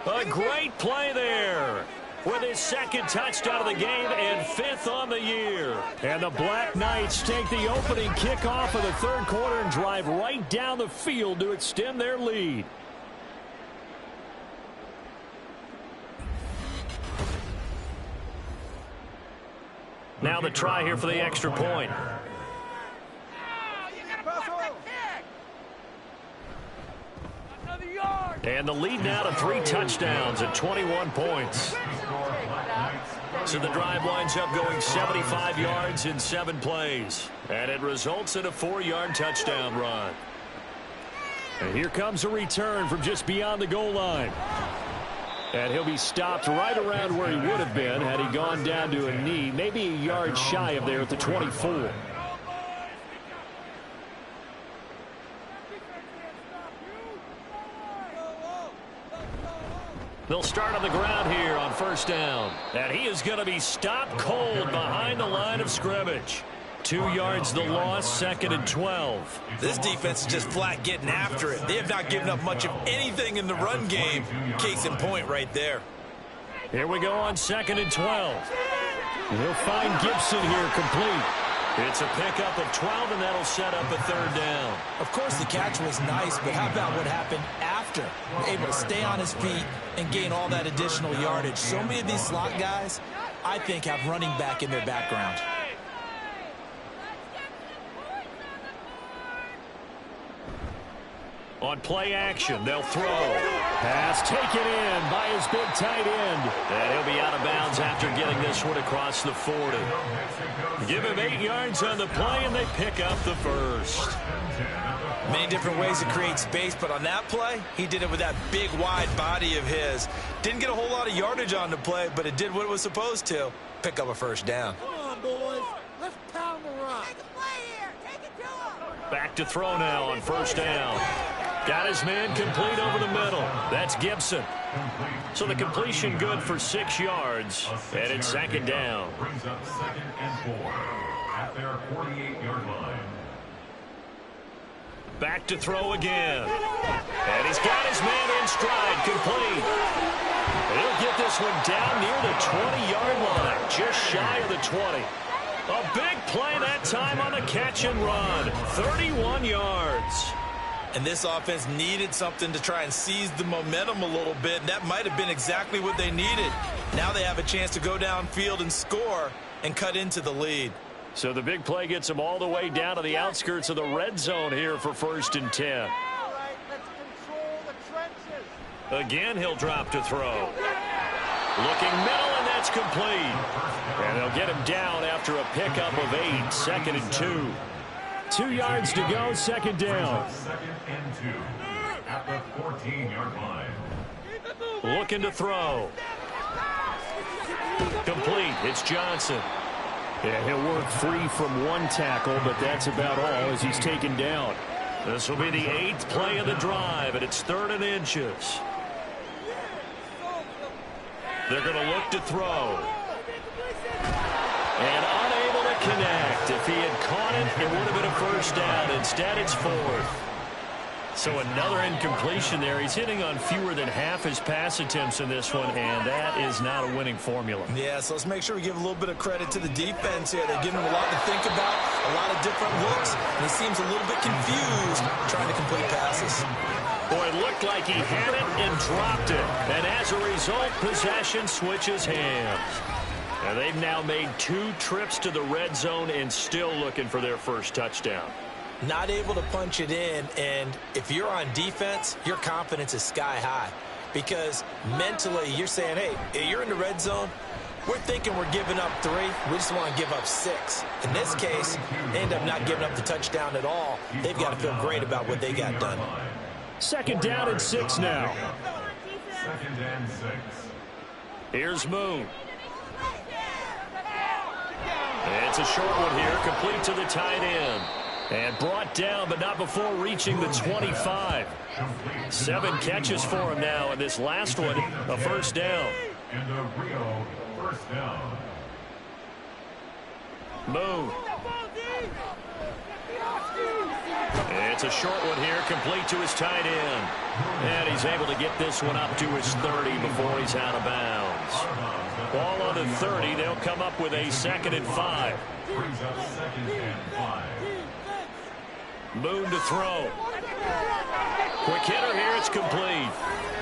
B: A great play there with his second touchdown of the game and 5th on the year.
F: And the Black Knights take the opening kickoff of the third quarter and drive right down the field to extend their lead.
B: Now the try here for the extra point. And the lead now to 3 touchdowns at 21 points. So the drive winds up going 75 yards in 7 plays. And it results in a 4-yard touchdown run.
F: And here comes a return from just beyond the goal line. And he'll be stopped right around where he would have been had he gone down to a knee, maybe a yard shy of there at the 24.
B: They'll start on the ground here on first down. And he is going to be stopped cold behind the line of scrimmage. 2 yards the loss, second and 12.
C: This defense is just flat getting after it. They have not given up much of anything in the run game. Case in point right there.
B: Here we go on second and 12.
F: He'll find Gibson here complete.
B: It's a pickup of 12, and that'll set up a 3rd down.
C: Of course, the catch was nice, but how about what happened after? Able to stay on his feet and gain all that additional yardage. So many of these slot guys, I think, have running back in their background.
B: On play action, they'll throw.
F: Pass taken in by his big tight end.
B: And he'll be out of bounds after getting this one across the 40. Give him 8 yards on the play, and they pick up the first.
C: Many different ways to create space, but on that play, he did it with that big, wide body of his. Didn't get a whole lot of yardage on the play, but it did what it was supposed to. Pick up a first down.
E: Come on, boys. Let's pound the rock. Take a play here. Take it to him.
B: Back to throw now on first down. Got his man complete over the middle. That's Gibson. So the completion good for 6 yards, and it's second down.
D: Brings up second and 4 at their 48-yard line.
B: Back to throw again. And he's got his man in stride, complete. And he'll get this one down near the 20-yard line, just shy of the 20. A big play that time on the catch and run. 31 yards.
C: And this offense needed something to try and seize the momentum a little bit, and that might have been exactly what they needed. Now they have a chance to go downfield and score and cut into the lead.
B: So the big play gets them all the way down to the outskirts of the red zone here for first and 10.
E: All right, let's control the trenches.
B: Again, he'll drop to throw. Looking middle, and that's complete. And they'll get him down after a pickup of 8, second and 2.
F: 2 yards to go, second down.
D: Second and 2 at the 14-yard line.
B: Looking to throw. Complete. It's Johnson.
F: Yeah, he'll work free from one tackle, but that's about all as he's taken down.
B: This will be the 8th play of the drive, and it's 3rd and inches. They're going to look to throw. And unable to connect. If he had caught it, it would have been a first down. Instead, it's 4th. So another incompletion there. He's hitting on fewer than half his pass attempts in this one, and that is not a winning formula.
C: Yeah, so let's make sure we give a little bit of credit to the defense here. They're giving him a lot to think about, a lot of different looks, and he seems a little bit confused trying to complete passes.
B: Boy, it looked like he had it and dropped it. And as a result, possession switches hands. And they've now made 2 trips to the red zone and still looking for their first touchdown.
C: Not able to punch it in, and if you're on defense, your confidence is sky high. Because mentally, you're saying, hey, you're in the red zone. We're thinking we're giving up 3. We just want to give up 6. In this case, they end up not giving up the touchdown at all. They've got to feel great about what they got done.
F: 2nd down and 6 now.
D: 2nd and 6.
B: Here's Moon. It's a short one here, complete to the tight end. And brought down, but not before reaching the 25. 7 catches for him now, and this last one, a first down.
D: And a Rio first down.
B: Moon. It's a short one here, complete to his tight end. And he's able to get this one up to his 30 before he's out of bounds. Ball on the 30, they'll come up with a 2nd and 5.
D: Brings up 2nd and 5.
B: Moon to throw. Quick hitter here, it's complete.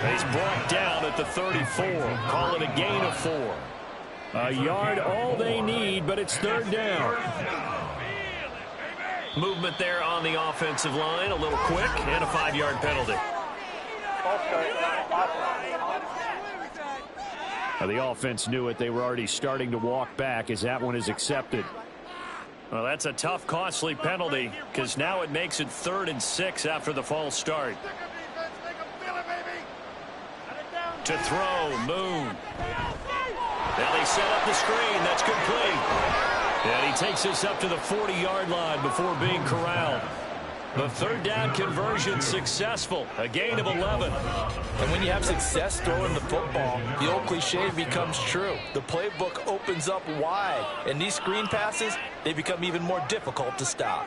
B: He's brought down at the 34. Call it a gain of 4.
F: A yard all they need, but it's 3rd down.
B: Movement there on the offensive line, a little quick, and a 5-yard penalty.
F: The offense knew it. They were already starting to walk back as that one is accepted.
B: Well, that's a tough, costly penalty because now it makes it 3rd and 6 after the false start. To throw, Moon. Now they set up the screen. That's complete. And he takes this up to the 40-yard line before being corralled. The 3rd down conversion successful. A gain of 11.
C: And when you have success throwing the football, the old cliche becomes true. The playbook opens up wide. And these screen passes, they become even more difficult to stop.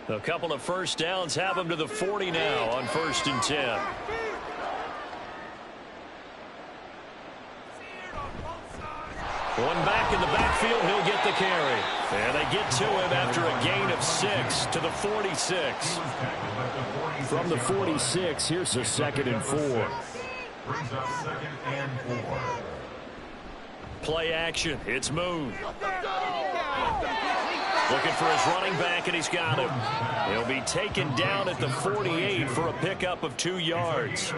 B: A couple of first downs have him to the 40 now on 1st and 10. One back in the backfield, he'll get the carry. And they get to him after a gain of 6 to the 46.
F: From the 46, here's a 2nd and 4.
D: Brings up 2nd and 4.
B: Play action. It's Moon. Looking for his running back, and he's got him. He'll be taken down at the 48 for a pickup of 2 yards. The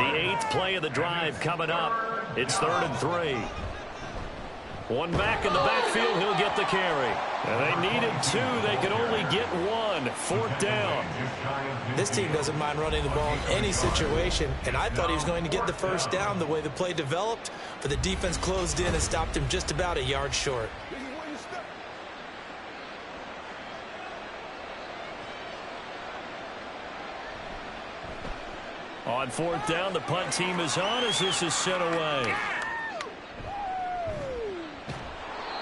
B: 8th play of the drive coming up. It's 3rd and 3. One back in the backfield, he'll get the carry. And they needed 2. They could only get 1. 4th down.
C: This team doesn't mind running the ball in any situation, and I thought he was going to get the first down the way the play developed, but the defense closed in and stopped him just about a yard short.
B: On 4th down, the punt team is on as this is sent away.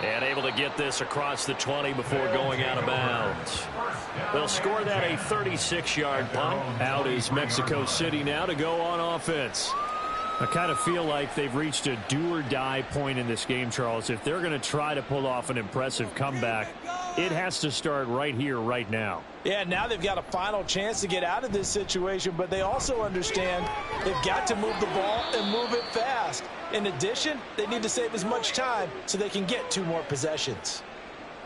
B: And able to get this across the 20 before going out of bounds. They'll score that a 36-yard punt.
F: Out is Mexico City now to go on offense. I kind of feel like they've reached a do-or-die point in this game, Charles. If they're going to try to pull off an impressive comeback, it has to start right here, right now.
C: Yeah, now they've got a final chance to get out of this situation, but they also understand they've got to move the ball and move it fast. In addition, they need to save as much time so they can get 2 more possessions.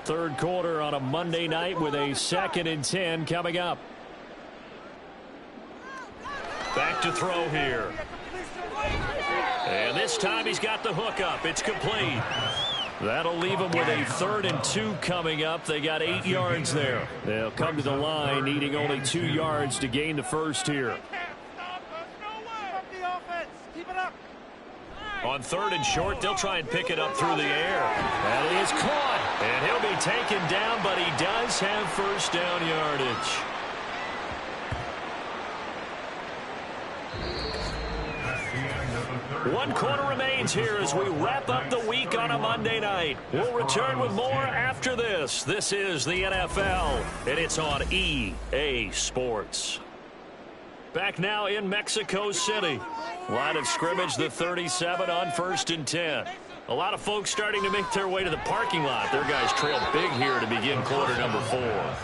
F: 3rd quarter on a Monday night with a 2nd and 10 coming up.
B: Back to throw here. And this time he's got the hook up. It's complete. That'll leave them with a 3rd and 2 coming up. They got 8 yards there.
F: They'll come to the line needing only 2 yards to gain the first here.
B: On 3rd and short, they'll try and pick it up through the air. And he is caught. And he'll be taken down, but he does have first down yardage. One quarter remains here as we wrap up the week on a Monday night. We'll return with more after this. This is the NFL, and it's on EA Sports. Back now in Mexico City. Line of scrimmage, the 37 on 1st and 10. A lot of folks starting to make their way to the parking lot. Their guys trail big here to begin quarter number 4.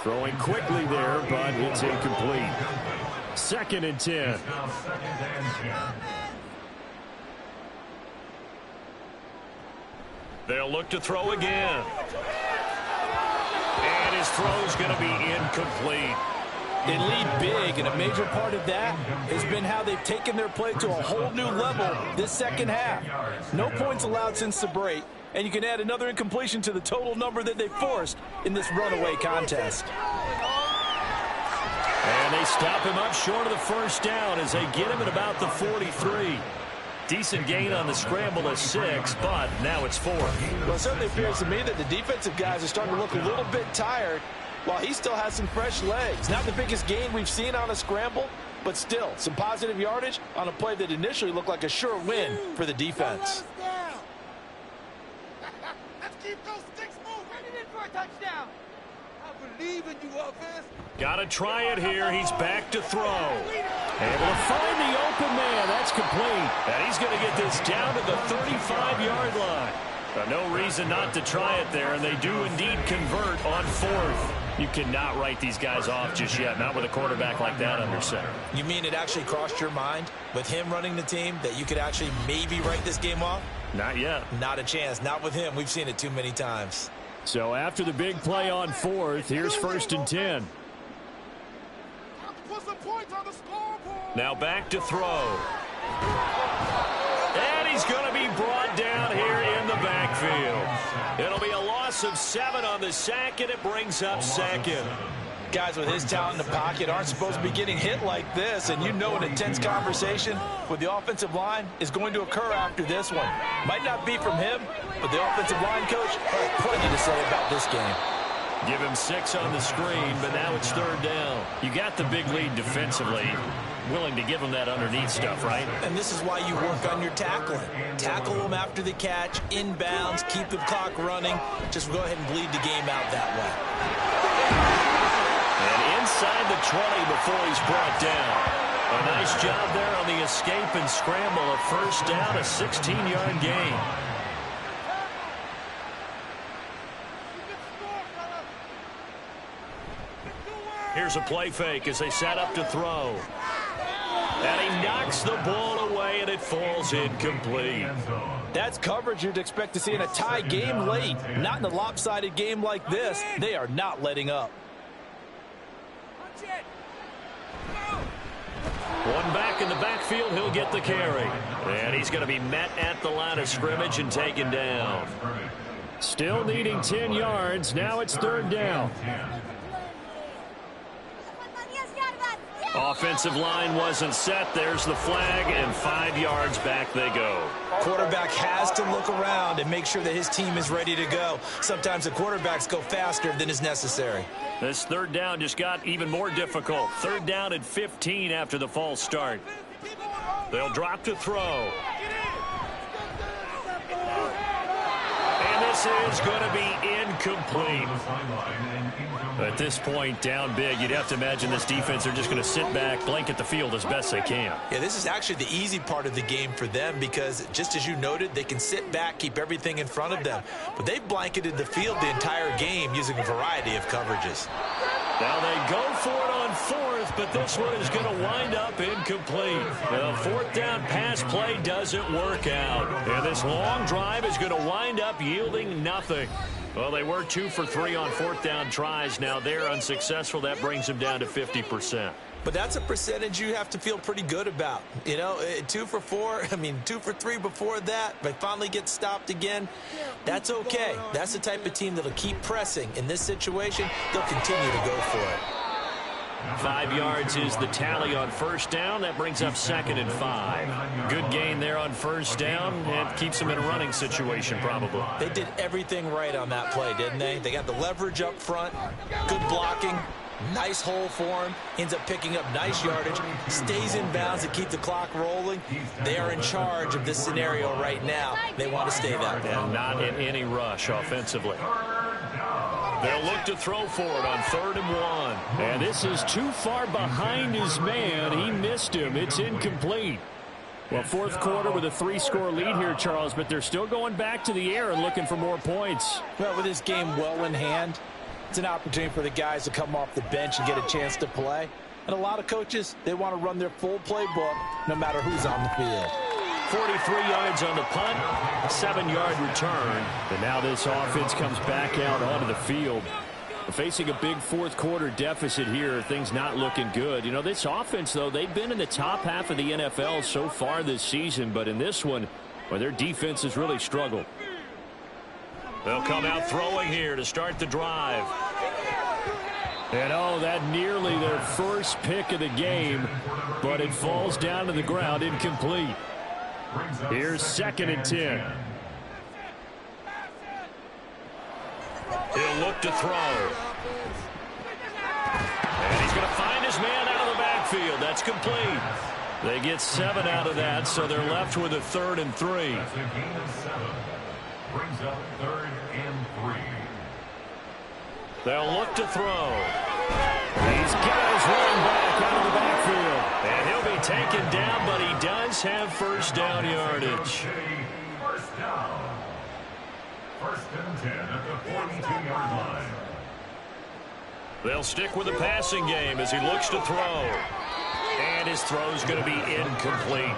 F: Throwing quickly there, but it's incomplete. 2nd and 10.
B: They'll look to throw again. And his throw's going to be incomplete.
C: They lead big, and a major part of that has been how they've taken their play to a whole new level this second half. No points allowed since the break, and you can add another incompletion to the total number that they forced in this runaway contest.
B: And they stop him up short of the first down as they get him at about the 43. Decent gain on the scramble of 6, but now it's 4.
C: Well, it certainly appears to me that the defensive guys are starting to look a little bit tired while he still has some fresh legs. Not the biggest gain we've seen on a scramble, but still some positive yardage on a play that initially looked like a sure win for the defense.
E: Let's keep those sticks moving. Run it in for a touchdown. I believe in you, offense.
B: Got to try it here. He's back to throw. Able to find the open man. That's complete. And he's going to get this down to the 35-yard line. No reason not to try it there, and they do indeed convert on 4th. You cannot write these guys off just yet, not with a quarterback like that under center.
C: You mean it actually crossed your mind with him running the team that you could actually maybe write this game off?
B: Not yet.
C: Not a chance. Not with him. We've seen it too many times.
F: So after the big play on 4th, here's 1st and 10.
E: Put some points on the scoreboard.
B: Now back to throw. And he's going to be brought down here in the backfield. It'll be a loss of 7 on the sack, and it brings up 2nd.
C: Guys with his talent in the pocket aren't supposed to be getting hit like this, and you know an intense conversation with the offensive line is going to occur after this one. Might not be from him, but the offensive line coach has plenty to say about this game.
B: Give him 6 on the screen, but now it's 3rd down. You got the big lead defensively. Willing to give him that underneath stuff, right?
C: And this is why you work on your tackling. Tackle them after the catch, inbounds, keep the clock running. Just go ahead and bleed the game out that way.
B: And inside the 20 before he's brought down. A nice job there on the escape and scramble. A 1st down, a 16-yard gain. Here's a play fake as they set up to throw. And he knocks the ball away, and it falls incomplete.
C: That's coverage you'd expect to see in a tie game late. Not in a lopsided game like this. They are not letting up.
B: One back in the backfield, he'll get the carry. And he's going to be met at the line of scrimmage and taken down.
F: Still needing 10 yards. Now it's 3rd down.
B: Offensive line wasn't set. There's the flag, and 5 yards back they go.
C: Quarterback has to look around and make sure that his team is ready to go. Sometimes the quarterbacks go faster than is necessary.
B: This 3rd down just got even more difficult. 3rd down and 15 after the false start. They'll drop to throw. And this is going to be incomplete. At this point, down big, you'd have to imagine this defense are just going to sit back, blanket the field as best they can.
C: Yeah, this is actually the easy part of the game for them because, just as you noted, they can sit back, keep everything in front of them. But they've blanketed the field the entire game using a variety of coverages.
B: Now they go for it on 4th, but this one is going to wind up incomplete. The 4th down pass play doesn't work out. And this long drive is going to wind up yielding nothing. Well, they were 2 for 3 on 4th down tries. Now they're unsuccessful. That brings them down to 50%.
C: But that's a percentage you have to feel pretty good about. You know, 2 for 4, 2 for 3 before that. But finally get stopped again. That's okay. That's the type of team that'll keep pressing. In this situation, they'll continue to go for it.
B: 5 yards is the tally on 1st down. That brings up 2nd and 5. Good gain there on 1st down. And keeps them in a running situation, probably.
C: They did everything right on that play, didn't they? They got the leverage up front, good blocking, nice hole for him, ends up picking up nice yardage, stays in bounds to keep the clock rolling. They are in charge of this scenario right now. They want to stay that way.
B: And not in any rush offensively. They'll look to throw for it on 3rd and 1.
F: And this is too far behind his man. He missed him. It's incomplete. Well, fourth quarter with a 3-score lead here, Charles, but they're still going back to the air and looking for more points.
C: Well, with this game well in hand, it's an opportunity for the guys to come off the bench and get a chance to play. And a lot of coaches, they want to run their full playbook no matter who's on the field.
B: 43 yards on the punt, 7-yard return.
F: And now this offense comes back out onto the field. Facing a big fourth quarter deficit here, things not looking good. You know, this offense, though, they've been in the top half of the NFL so far this season, but in this one, well, their defense has really struggled.
B: They'll come out throwing here to start the drive.
F: And oh, that nearly their first pick of the game, but it falls down to the ground incomplete. Here's 2nd and 10.
B: He'll look to throw. And he's going to find his man out of the backfield. That's complete. They get 7 out of that, so they're left with a 3rd and 3.
D: That's a gain of 7. Brings up 3rd and 3.
B: They'll look to throw.
F: He's got his running back out of the backfield.
B: And he'll be taken down, but he does have first down yardage.
D: First down. 1st and 10 at the 42-yard line.
B: They'll stick with the passing game as he looks to throw. And his throw's going to be incomplete.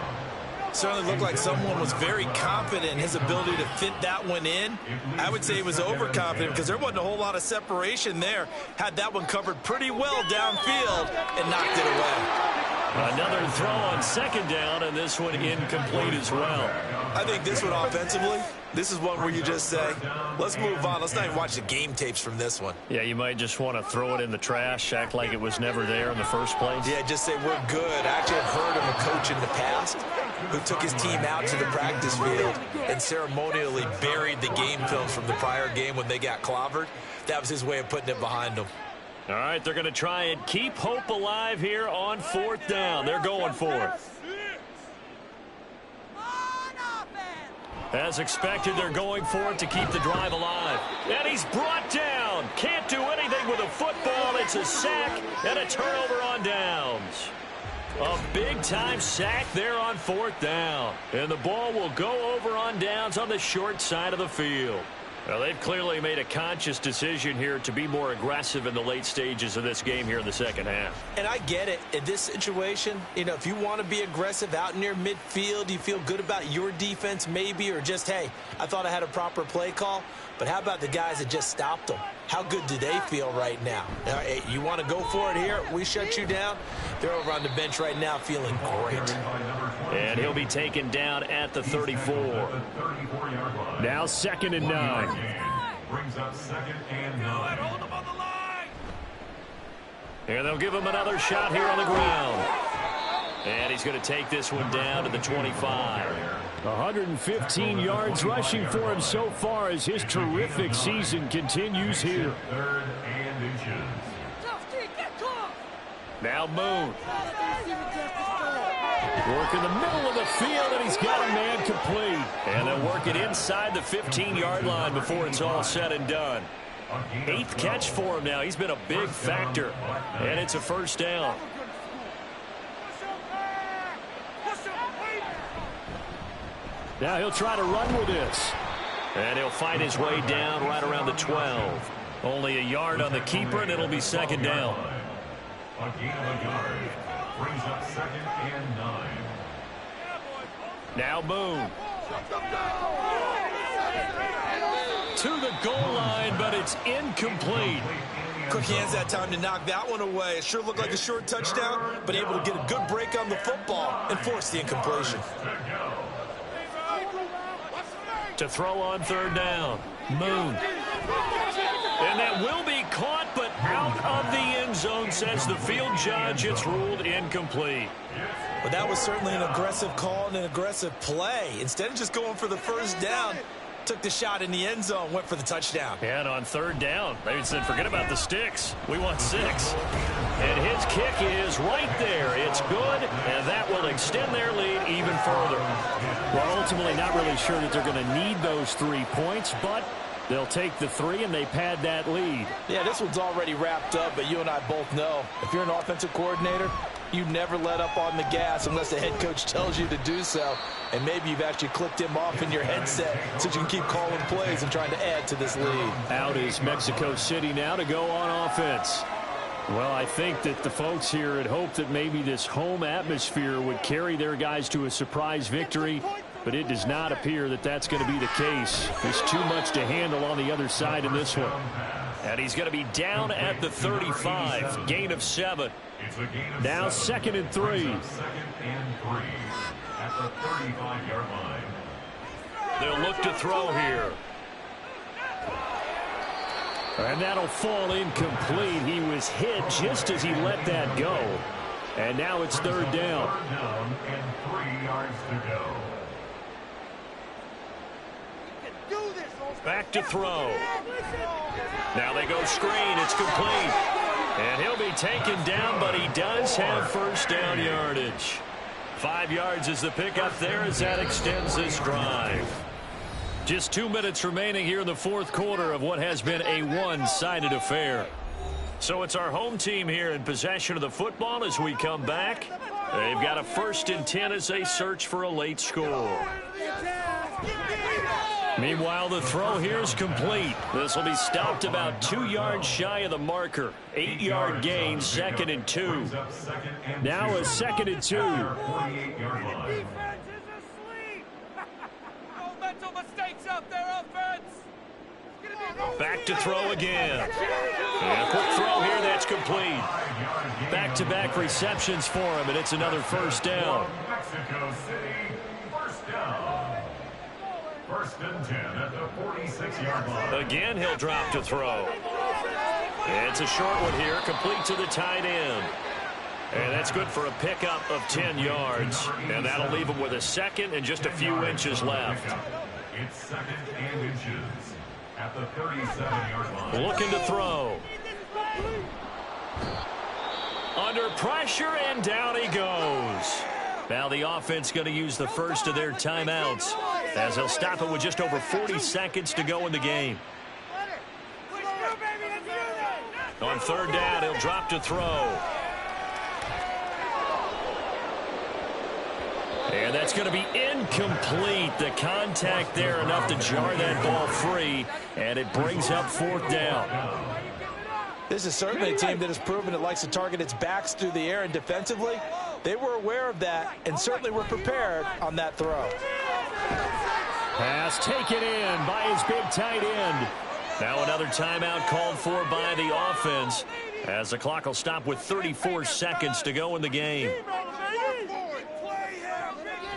C: Certainly looked like someone was very confident in his ability to fit that one in. I would say he was overconfident because there wasn't a whole lot of separation there. Had that one covered pretty well downfield and knocked it away.
B: Another throw on 2nd down, and this one incomplete as well.
C: I think this one offensively, this is one where you just say, let's move on. Let's not even watch the game tapes from this one.
F: Yeah, you might just want to throw it in the trash, act like it was never there in the first place.
C: Yeah, just say we're good. I actually have heard of a coach in the past who took his team out to the practice field and ceremonially buried the game film from the prior game when they got clobbered. That was his way of putting it behind them.
B: All right, they're going to try and keep hope alive here on 4th down. They're going for it. As expected, they're going for it to keep the drive alive. And he's brought down. Can't do anything with a football. It's a sack and a turnover on downs. A big-time sack there on 4th down. And the ball will go over on downs on the short side of the field. Well, they've clearly made a conscious decision here to be more aggressive in the late stages of this game here in the second half.
C: And I get it. In this situation, you know, if you want to be aggressive out near midfield, you feel good about your defense maybe, or just, hey, I thought I had a proper play call. But how about the guys that just stopped them? How good do they feel right now? Hey, you want to go for it here? We shut you down. They're over on the bench right now feeling great.
B: And he'll be taken down at the 34.
F: Now 2nd and 9.
D: Brings up 2nd and 9.
B: And they'll give him another shot here on the ground. And he's going to take this one down to the 25.
F: 115 yards rushing for him so far as his terrific season continues here.
D: 3rd and inches.
B: Now Moon.
F: Work in the middle of the field, and he's got a man complete.
B: And they'll work it inside the 15-yard line before it's all said and done. 8th catch for him now. He's been a big factor. And it's a first down.
F: Now he'll try to run with this.
B: And he'll fight his way down right around the 12. Only a yard on the keeper, and it'll be 2nd down.
D: A gain of a yard. Brings up 2nd and 9.
B: Now Boone. To the goal line, but it's incomplete.
C: Quick hands that time to knock that one away. It sure looked like a short touchdown, but able to get a good break on the football and force the incompletion.
B: To throw on 3rd down. Moon. And that will be caught, but out of the end zone, says the field judge. It's ruled incomplete.
C: But that was certainly an aggressive call and an aggressive play. Instead of just going for the first down, took the shot in the end zone, went for the touchdown.
B: And on 3rd down, they said, forget about the sticks. We want 6. And his kick is right there. It's good, and that will extend their lead even further.
F: Well, ultimately not really sure that they're going to need those 3 points, but they'll take the 3 and they pad that lead.
C: Yeah, this one's already wrapped up, but you and I both know if you're an offensive coordinator, You never let up on the gas unless the head coach tells you to do so. And maybe you've actually clicked him off in your headset so you can keep calling plays and trying to add to this lead.
F: Out is Mexico City now to go on offense. Well, I think that the folks here had hoped that maybe this home atmosphere would carry their guys to a surprise victory, but it does not appear that that's going to be the case. There's too much to handle on the other side in this one.
B: And he's going to be down at the 35, gain of 7.
F: Now 2nd and 3.
D: 2nd and 3 at the 35-yard line.
B: They'll look to throw here.
F: And that'll fall incomplete. He was hit just as he let that go. And now it's 3rd down.
D: 3rd down and 3 yards to go.
B: Back to throw. Now they go screen. It's complete. And he'll be taken down, but he does have 1st down yardage. 5 yards is the pickup there as that extends this drive. Just 2 minutes remaining here in the 4th quarter of what has been a one-sided affair. So it's our home team here in possession of the football as we come back. They've got a 1st and 10 as they search for a late score. Meanwhile, the throw here is complete. This will be stopped about 2 yards shy of the marker. 8-yard gain, 2nd and 2.
F: Now a 2nd and 2.
D: 48-yard line.
B: Back to throw again. And a quick throw here that's complete. Back-to-back receptions for him, and it's another 1st down.
D: Mexico City, 1st down. 1st and 10 at the 46-yard line.
B: Again, he'll drop to throw. It's a short one here, complete to the tight end. And that's good for a pickup of 10 yards. And that'll leave him with a 2nd and just a few inches left.
D: It's 2nd and inches at the 37-yard line.
B: Looking to throw. Under pressure, and down he goes. Now the offense going to use the first of their timeouts as they'll stop it with just over 40 seconds to go in the game. On 3rd down, he'll drop to throw. And that's going to be incomplete. The contact there enough to jar that ball free, and it brings up 4th down.
C: This is certainly a team that has proven it likes to target its backs through the air, and defensively, they were aware of that and certainly were prepared on that throw.
F: Pass taken in by his big tight end.
B: Now another timeout called for by the offense as the clock will stop with 34 seconds to go in the game.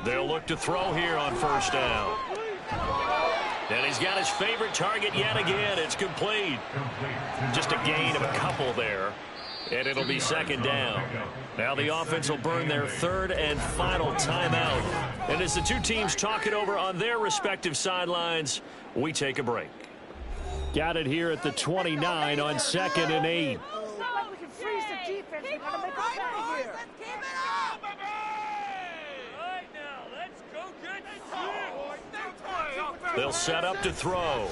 B: They'll look to throw here on 1st down. And he's got his favorite target yet again. It's complete. Just a gain of a couple there. And it'll be 2nd down. Now the offense will burn their 3rd and final timeout. And as the two teams talk it over on their respective sidelines, we take a break.
F: Got it here at the 29 on 2nd and 8.
B: They'll set up to throw.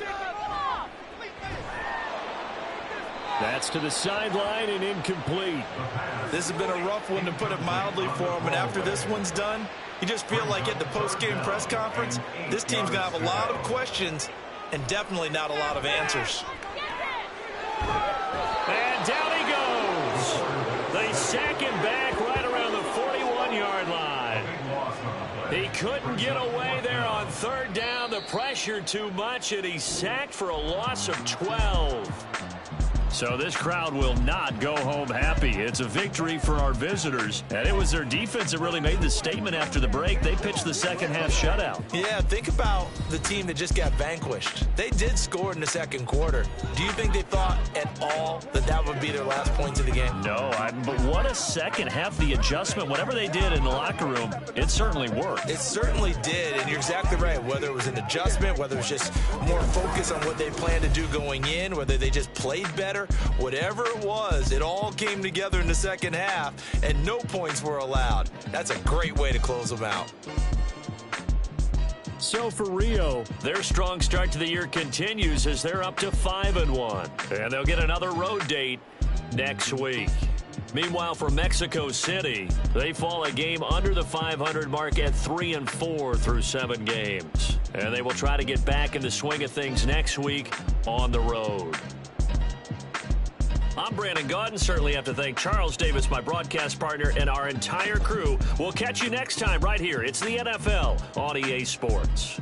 F: That's to the sideline and incomplete.
C: This has been a rough one, to put it mildly, for him. And after this one's done, you just feel like at the post-game press conference, this team's going to have a lot of questions and definitely not a lot of answers.
B: And down he goes. They sack him back right around the 41-yard line. He couldn't get away there on 3rd down. The pressure too much, and he's sacked for a loss of 12. So this crowd will not go home happy. It's a victory for our visitors. And it was their defense that really made the statement after the break. They pitched the second-half shutout.
C: Yeah, think about the team that just got vanquished. They did score in the 2nd quarter. Do you think they thought at all that that would be their last points of the game?
B: No, but what a second half. The adjustment, whatever they did in the locker room, it certainly worked.
C: It certainly did, and you're exactly right. Whether it was an adjustment, whether it was just more focus on what they planned to do going in, whether they just played better, whatever it was, it all came together in the 2nd half, and no points were allowed. That's a great way to close them out.
F: So for Rio,
B: their strong start to the year continues as they're up to 5-1. And they'll get another road date next week. Meanwhile, for Mexico City, they fall a game under the 500 mark at 3-4 through 7 games. And they will try to get back in the swing of things next week on the road. I'm Brandon Gaudin. Certainly have to thank Charles Davis, my broadcast partner, and our entire crew. We'll catch you next time right here. It's the NFL on EA Sports.